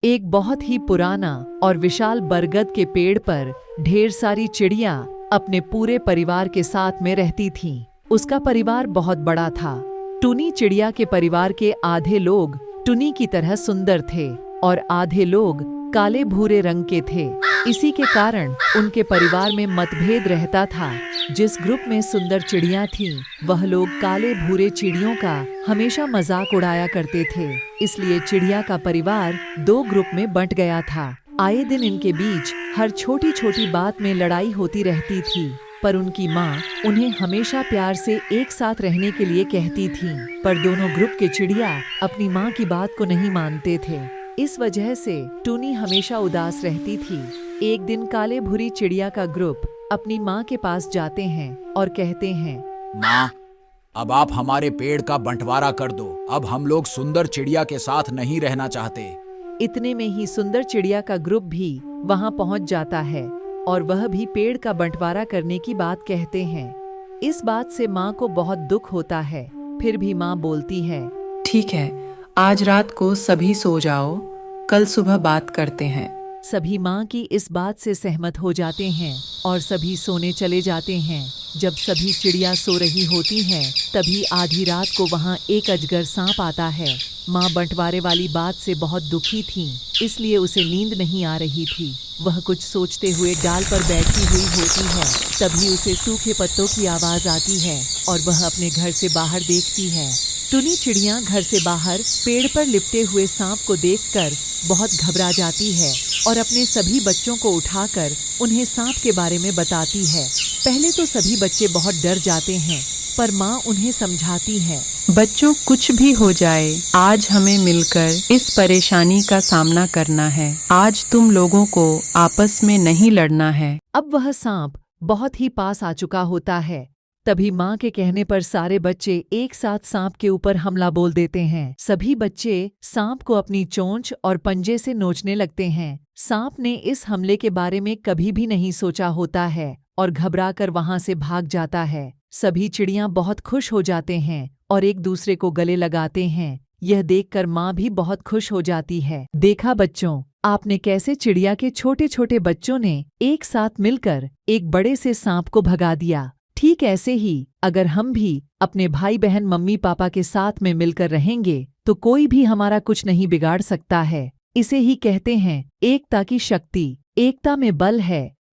एक बहुत ही पुराना और विशाल बरगद के पेड़ पर ढेर सारी चिड़िया अपने पूरे परिवार के साथ में रहती थीं। उसका परिवार बहुत बड़ा था। टुनी चिड़िया के परिवार के आधे लोग टुनी की तरह सुंदर थे और आधे लोग काले भूरे रंग के थे। इसी के कारण उनके परिवार में मतभेद रहता था। जिस ग्रुप में सुंदर चिड़ियां थीं, वह लोग काले भूरे चिड़ियों का हमेशा मजाक उड़ाया करते थे। इसलिए चिड़िया का परिवार दो ग्रुप में बंट गया था। आए दिन इनके बीच हर छोटी छोटी बात में लड़ाई होती रहती थी, पर उनकी माँ उन्हें हमेशा प्यार से एक साथ रहने के लिए कहती थी। पर दोनों ग्रुप के चिड़िया अपनी माँ की बात को नहीं मानते थे। इस वजह से टुनी हमेशा उदास रहती थी। एक दिन काले भूरी चिड़िया का ग्रुप अपनी माँ के पास जाते हैं और कहते हैं, माँ, अब आप हमारे पेड़ का बंटवारा कर दो। अब हम लोग सुंदर चिड़िया के साथ नहीं रहना चाहते। इतने में ही सुंदर चिड़िया का ग्रुप भी वहां पहुंच जाता है और वह भी पेड़ का बंटवारा करने की बात कहते हैं। इस बात से माँ को बहुत दुख होता है। फिर भी माँ बोलती है, ठीक है, आज रात को सभी सो जाओ, कल सुबह बात करते हैं। सभी माँ की इस बात से सहमत हो जाते हैं और सभी सोने चले जाते हैं। जब सभी चिड़िया सो रही होती हैं, तभी आधी रात को वहाँ एक अजगर सांप आता है। माँ बंटवारे वाली बात से बहुत दुखी थी, इसलिए उसे नींद नहीं आ रही थी। वह कुछ सोचते हुए डाल पर बैठी हुई होती है। तभी उसे सूखे पत्तों की आवाज आती है और वह अपने घर से बाहर देखती है। टुनी चिड़िया घर से बाहर पेड़ पर लिपटे हुए सांप को देखकर बहुत घबरा जाती है और अपने सभी बच्चों को उठाकर उन्हें सांप के बारे में बताती है। पहले तो सभी बच्चे बहुत डर जाते हैं, पर माँ उन्हें समझाती है, बच्चों, कुछ भी हो जाए, आज हमें मिलकर इस परेशानी का सामना करना है। आज तुम लोगों को आपस में नहीं लड़ना है। अब वह सांप बहुत ही पास आ चुका होता है। तभी माँ के कहने पर सारे बच्चे एक साथ सांप के ऊपर हमला बोल देते हैं। सभी बच्चे सांप को अपनी चोंच और पंजे से नोचने लगते हैं। सांप ने इस हमले के बारे में कभी भी नहीं सोचा होता है और घबराकर वहां से भाग जाता है। सभी चिड़ियां बहुत खुश हो जाते हैं और एक दूसरे को गले लगाते हैं। यह देखकर माँ भी बहुत खुश हो जाती है। देखा बच्चों, आपने कैसे चिड़िया के छोटे छोटे बच्चों ने एक साथ मिलकर एक बड़े से सांप को भगा दिया। ठीक ऐसे ही अगर हम भी अपने भाई बहन मम्मी पापा के साथ में मिलकर रहेंगे तो कोई भी हमारा कुछ नहीं बिगाड़ सकता है। इसे ही कहते हैं एकता की शक्ति। एकता में बल है।